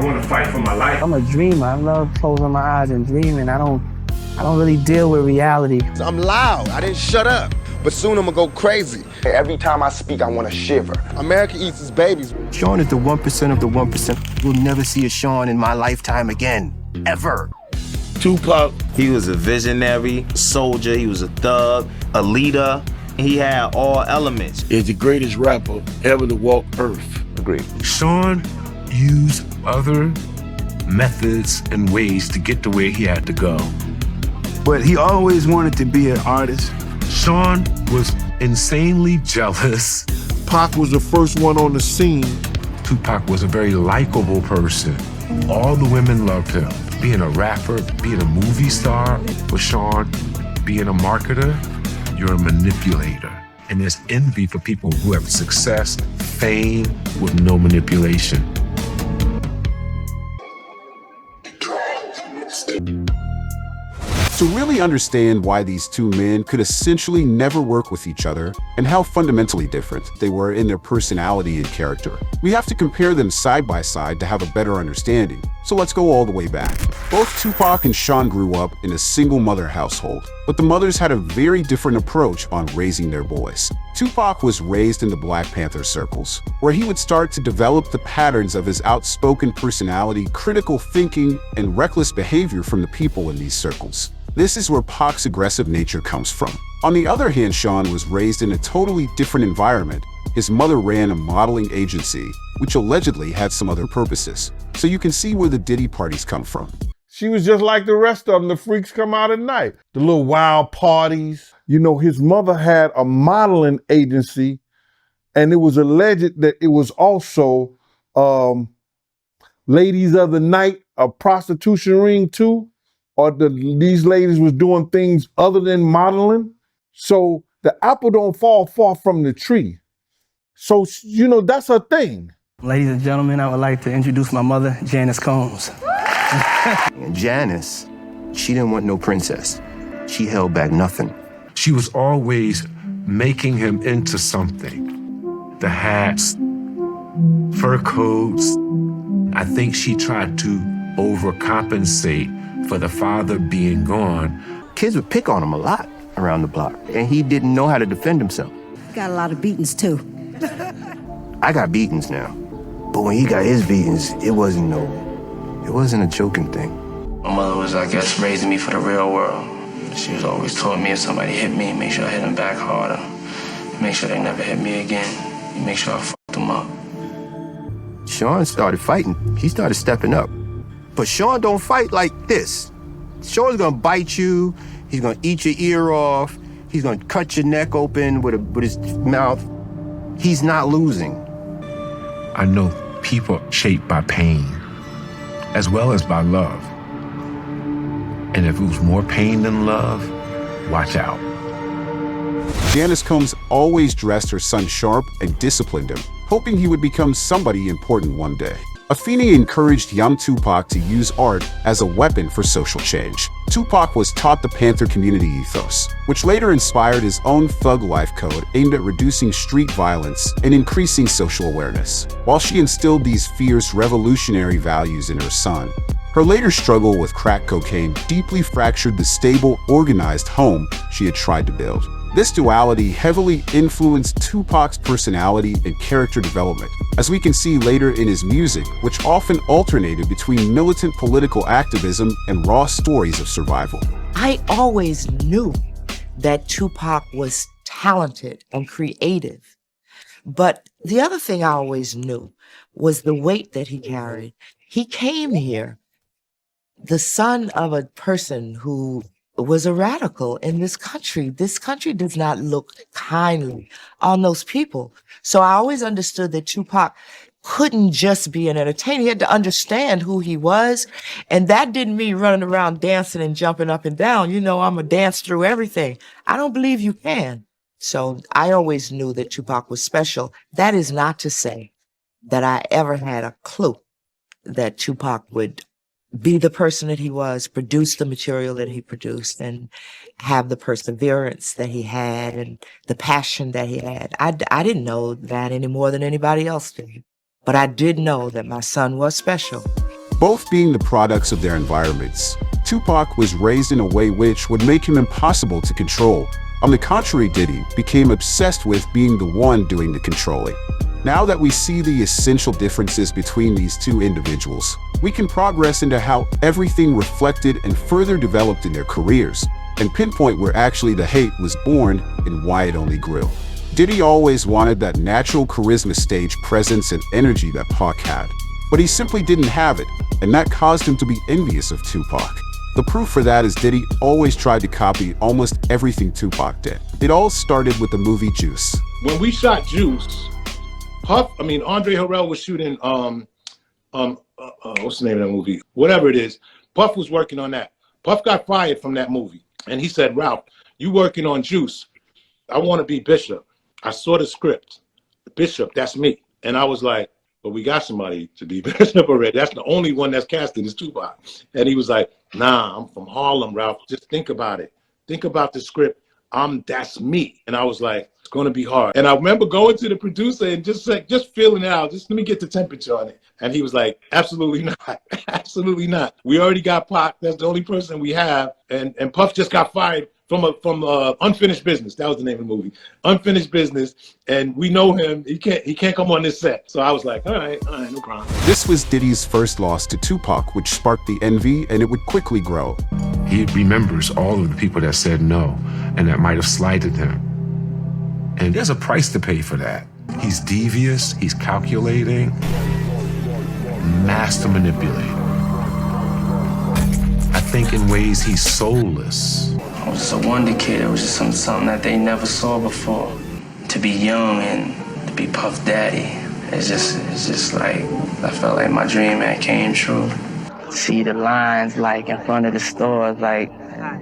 I want to fight for my life. I'm a dreamer. I love closing my eyes and dreaming. I don't really deal with reality. I'm loud. I didn't shut up. But soon I'm gonna go crazy. Every time I speak, I wanna shiver. America eats its babies. Sean is the 1% of the 1%. We'll never see a Sean in my lifetime again. Ever. Tupac. He was a visionary, a soldier, he was a thug, a leader. He had all elements. Is the greatest rapper ever to walk Earth. Agreed. Sean used other methods and ways to get to where he had to go. But he always wanted to be an artist. Sean was insanely jealous. Pac was the first one on the scene. Tupac was a very likable person. All the women loved him. Being a rapper, being a movie star for Sean, being a marketer, you're a manipulator. And there's envy for people who have success, fame, with no manipulation. To really understand why these two men could essentially never work with each other and how fundamentally different they were in their personality and character, we have to compare them side by side to have a better understanding. So let's go all the way back. Both Tupac and Sean grew up in a single mother household, but the mothers had a very different approach on raising their boys. Tupac was raised in the Black Panther circles, where he would start to develop the patterns of his outspoken personality, critical thinking, and reckless behavior from the people in these circles. This is where Pac's aggressive nature comes from. On the other hand, Sean was raised in a totally different environment. His mother ran a modeling agency, which allegedly had some other purposes. So you can see where the Diddy parties come from. She was just like the rest of them. The freaks come out at night. The little wild parties. You know, his mother had a modeling agency, and it was alleged that it was also ladies of the night, a prostitution ring too, or these ladies was doing things other than modeling. So the apple don't fall far from the tree. So, you know, that's her thing. Ladies and gentlemen, I would like to introduce my mother, Janice Combs. And Janice, she didn't want no princess. She held back nothing. She was always making him into something. The hats, fur coats. I think she tried to overcompensate for the father being gone. Kids would pick on him a lot around the block, and he didn't know how to defend himself. Got a lot of beatings too. I got beatings now, but when he got his beatings, it wasn't a joking thing. My mother was, I guess, raising me for the real world. She was always telling me if somebody hit me, make sure I hit them back harder. Make sure they never hit me again. Make sure I fucked them up. Sean started fighting. He started stepping up. But Sean don't fight like this. Sean's gonna bite you. He's gonna eat your ear off. He's gonna cut your neck open with his mouth. He's not losing. I know people shaped by pain as well as by love. And if it was more pain than love, watch out. Janice Combs always dressed her son sharp and disciplined him, hoping he would become somebody important one day. Afeni encouraged young Tupac to use art as a weapon for social change. Tupac was taught the Panther community ethos, which later inspired his own thug life code aimed at reducing street violence and increasing social awareness. While she instilled these fierce revolutionary values in her son, her later struggle with crack cocaine deeply fractured the stable, organized home she had tried to build. This duality heavily influenced Tupac's personality and character development, as we can see later in his music, which often alternated between militant political activism and raw stories of survival. I always knew that Tupac was talented and creative. But the other thing I always knew was the weight that he carried. He came here, the son of a person who was a radical in this country. This country does not look kindly on those people. So I always understood that Tupac couldn't just be an entertainer. He had to understand who he was. And that didn't mean running around dancing and jumping up and down. You know, I'm a dance through everything. I don't believe you can. So I always knew that Tupac was special. That is not to say that I ever had a clue that Tupac would be the person that he was, produce the material that he produced, and have the perseverance that he had and the passion that he had. I didn't know that any more than anybody else did. But I did know that my son was special. Both being the products of their environments, Tupac was raised in a way which would make him impossible to control. On the contrary, Diddy became obsessed with being the one doing the controlling. Now that we see the essential differences between these two individuals, we can progress into how everything reflected and further developed in their careers, and pinpoint where actually the hate was born and why it only grew. Diddy always wanted that natural charisma, stage presence, and energy that Pac had, but he simply didn't have it, and that caused him to be envious of Tupac. The proof for that is Diddy always tried to copy almost everything Tupac did. It all started with the movie Juice. When we shot Juice, Andre Harrell was shooting, what's the name of that movie? Whatever it is, Puff was working on that. Puff got fired from that movie. And he said, Ralph, you working on Juice. I want to be Bishop. I saw the script. Bishop, that's me. And I was like, but we got somebody to be Bishop already. That's the only one that's casted is Tupac. And he was like, nah, I'm from Harlem, Ralph. Just think about it. Think about the script. That's me. And I was like, it's going to be hard. And I remember going to the producer and just feeling it out. Just let me get the temperature on it. And he was like, absolutely not. Absolutely not. We already got Pac. That's the only person we have. And Puff just got fired from Unfinished Business. That was the name of the movie. Unfinished Business. And we know him. He can't come on this set. So I was like, all right, no problem. This was Diddy's first loss to Tupac, which sparked the envy, and it would quickly grow. He remembers all of the people that said no and that might have slighted him. And there's a price to pay for that. He's devious, he's calculating, master manipulator. I think in ways he's soulless. I was just a wonder kid. It was just something that they never saw before. To be young and to be Puff Daddy, it's just like, I felt like my dream had came true. See the lines like in front of the stores, like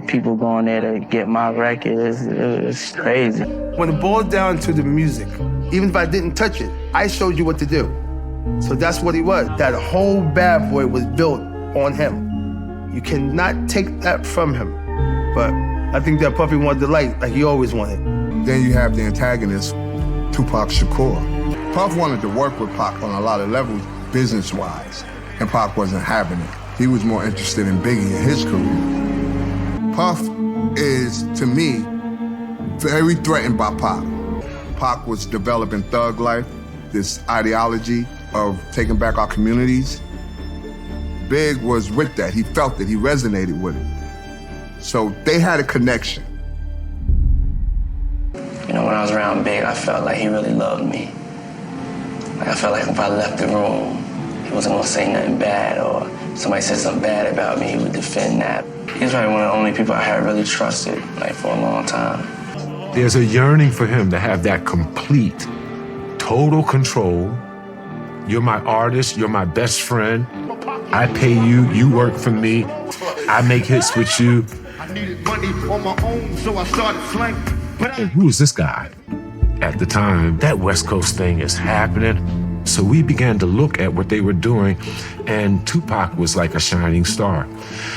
people going there to get my records. It's crazy. When it boils down to the music, even if I didn't touch it, I showed you what to do. So that's what he was. That whole Bad Boy was built on him. You cannot take that from him. But I think that Puffy wanted the light like he always wanted. Then you have the antagonist, Tupac Shakur. Puff wanted to work with Pac on a lot of levels, business-wise, and Pac wasn't having it. He was more interested in Biggie and his career. Puff is, to me, very threatened by Pac. Pac was developing thug life, this ideology of taking back our communities. Big was with that. He felt it. He resonated with it. So they had a connection. You know, when I was around Big, I felt like he really loved me. Like I felt like if I left the room, he wasn't gonna say nothing bad, or somebody said something bad about me, he would defend that. He's probably one of the only people I had really trusted, like, for a long time. There's a yearning for him to have that complete, total control. You're my artist, you're my best friend. I pay you, you work for me. I make hits with you. I needed money on my own, so I started slang. And who is this guy? At the time, that West Coast thing is happening. So we began to look at what they were doing, and Tupac was like a shining star.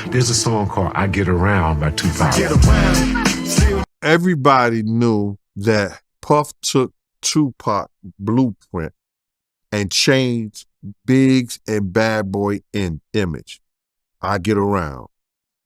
There's a song called I Get Around by Tupac. Everybody knew that Puff took Tupac blueprint and changed Biggs and Bad Boy in image. I Get Around.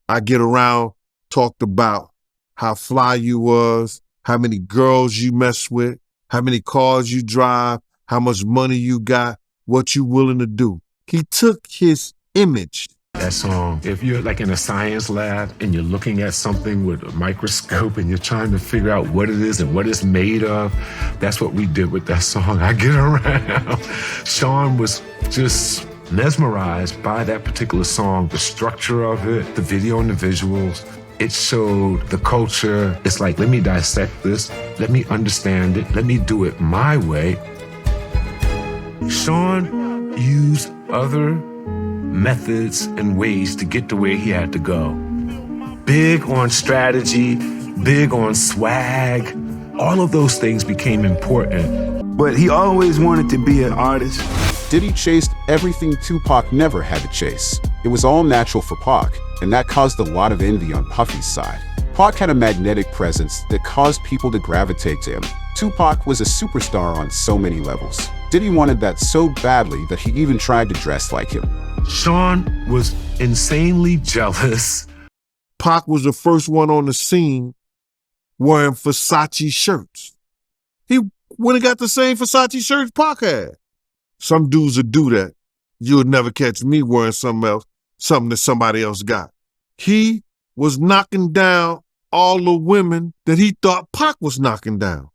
I Get Around talked about how fly you was, how many girls you mess with, how many cars you drive, how much money you got, what you willing to do. He took his image. That song, if you're like in a science lab and you're looking at something with a microscope and you're trying to figure out what it is and what it's made of, that's what we did with that song, I Get Around. Sean was just mesmerized by that particular song, the structure of it, the video and the visuals. It showed the culture. It's like, let me dissect this, let me understand it, let me do it my way. Sean used other methods and ways to get to where he had to go. Big on strategy, big on swag. All of those things became important. But he always wanted to be an artist. Diddy chased everything Tupac never had to chase. It was all natural for Pac, and that caused a lot of envy on Puffy's side. Pac had a magnetic presence that caused people to gravitate to him. Tupac was a superstar on so many levels. Diddy wanted that so badly that he even tried to dress like him. Sean was insanely jealous. Pac was the first one on the scene wearing Versace shirts. He went and got the same Versace shirts Pac had. Some dudes would do that. You would never catch me wearing something else, something that somebody else got. He was knocking down all the women that he thought Pac was knocking down.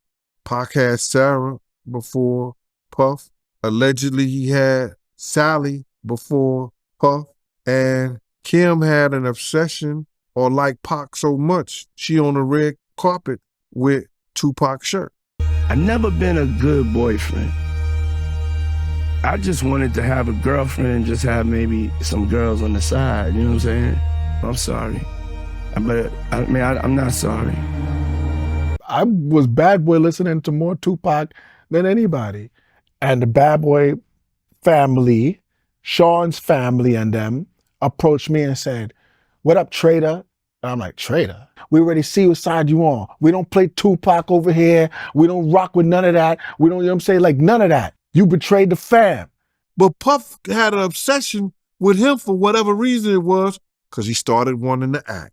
Pac had Sarah before Puff. Allegedly, he had Sally before Puff. And Kim had an obsession or liked Pac so much, she on the red carpet with Tupac shirt. I've never been a good boyfriend. I just wanted to have a girlfriend and just have maybe some girls on the side, you know what I'm saying? I'm sorry. But I'm not sorry. I was bad boy listening to more Tupac than anybody. And the Bad Boy family, Sean's family and them, approached me and said, "What up, traitor?" And I'm like, "Traitor? We already see what side you on. We don't play Tupac over here. We don't rock with none of that. We don't, you know what I'm saying? Like, none of that. You betrayed the fam." But Puff had an obsession with him for whatever reason it was, because he started wanting to act.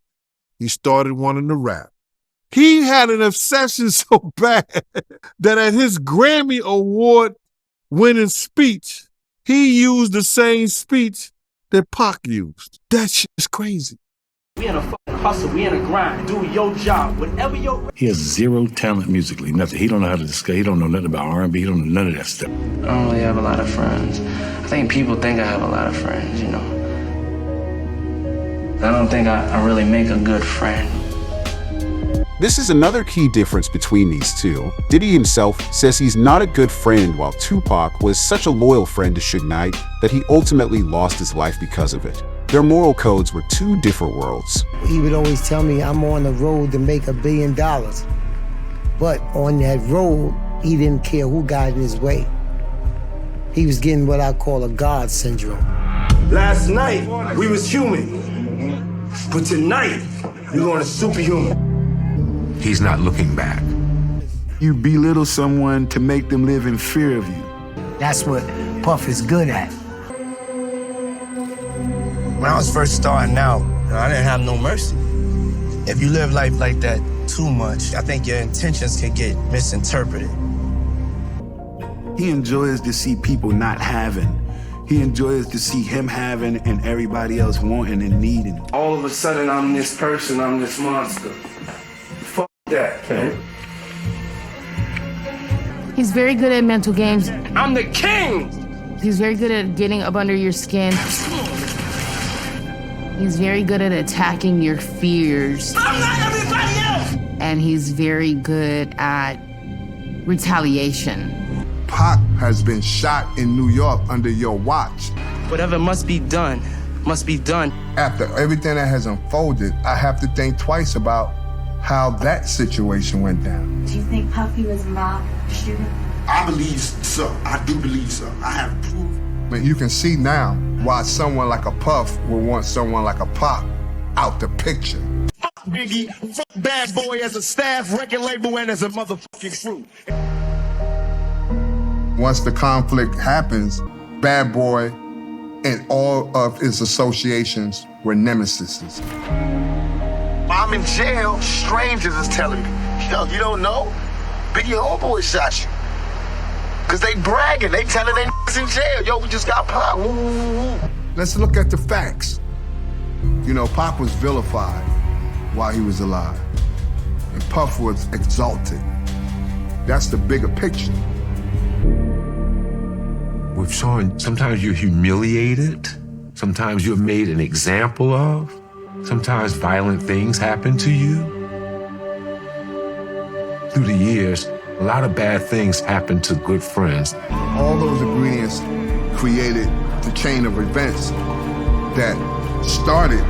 He started wanting to rap. He had an obsession so bad that at his Grammy Award winning speech, he used the same speech that Pac used. That shit is crazy. We in a fucking hustle, we in a grind. Do your job, whatever your... He has zero talent musically, nothing. He don't know how to discuss, he don't know nothing about R&B, he don't know none of that stuff. I don't really have a lot of friends. I think people think I have a lot of friends, you know. I don't think I really make a good friend. This is another key difference between these two. Diddy himself says he's not a good friend, while Tupac was such a loyal friend to Suge Knight that he ultimately lost his life because of it. Their moral codes were two different worlds. He would always tell me I'm on the road to make $1 billion. But on that road, he didn't care who got in his way. He was getting what I call a God syndrome. Last night, we was human. But tonight, we're going to superhuman. He's not looking back. You belittle someone to make them live in fear of you. That's what Puff is good at. When I was first starting out, I didn't have no mercy. If you live life like that too much, I think your intentions can get misinterpreted. He enjoys to see people not having. He enjoys to see him having and everybody else wanting and needing. All of a sudden, I'm this person, I'm this monster. Fuck that, man. He's very good at mental games. I'm the king! He's very good at getting up under your skin. He's very good at attacking your fears. I'm not everybody else! And he's very good at retaliation. Pac has been shot in New York under your watch. Whatever must be done, must be done. After everything that has unfolded, I have to think twice about how that situation went down. Do you think Puffy was involved in the shooting? I believe so. I do believe so. I have proof. But you can see now why someone like a Puff would want someone like a Pac out the picture. Fuck Biggie, fuck Bad Boy as a staff, record label, and as a motherfucking crew. Once the conflict happens, Bad Boy and all of his associations were nemesises. I'm in jail, strangers is telling me, yo, you don't know? Biggie homeboy shot you. Cause they bragging, they telling they in jail. Yo, we just got Pac. Woo, woo, woo. Let's look at the facts. You know, Pac was vilified while he was alive. And Puff was exalted. That's the bigger picture. With Sean, sometimes you're humiliated. Sometimes you're made an example of. Sometimes violent things happen to you. Through the years, a lot of bad things happen to good friends. All those ingredients created the chain of events that started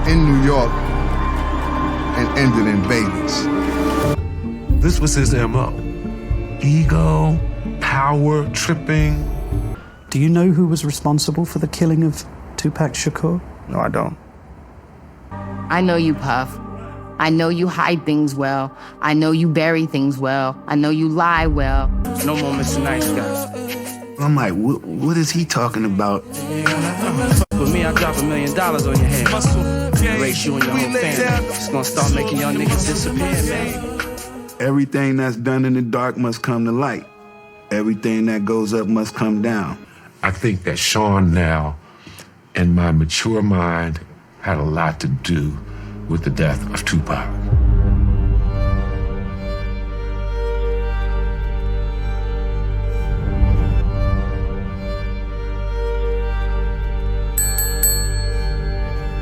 in New York and ended in Vegas. This was his MO. Ego, power, tripping. Do you know who was responsible for the killing of Tupac Shakur? No, I don't. I know you, Puff. I know you hide things well. I know you bury things well. I know you lie well. No more Mr. Nice Guy. I'm like, what is he talking about? Fuck with I drop $1 million on your head, erase you and your whole family. It's gonna start making y'all niggas disappear, man. Everything that's done in the dark must come to light. Everything that goes up must come down. I think that Sean now, in my mature mind, had a lot to do with the death of Tupac.